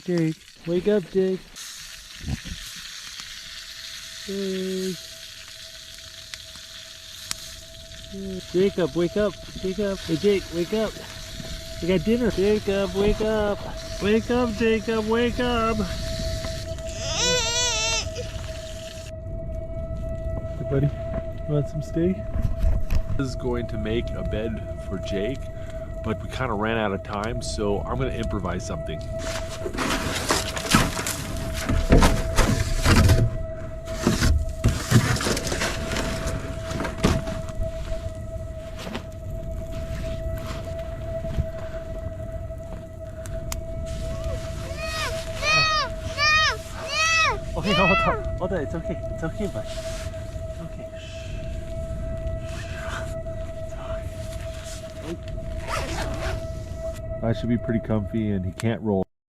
Jake, wake up, Jake. Jake. Jacob, wake up. Jacob. Hey, Jake, wake up. We got dinner. Jacob, wake up. Wake up, Jacob, wake up. Hey, buddy, want some steak? This is going to make a bed for Jake, but we kind of ran out of time, so I'm going to improvise something. Okay, hold on, it's okay, bud. Okay. That should be pretty comfy, and he can't roll.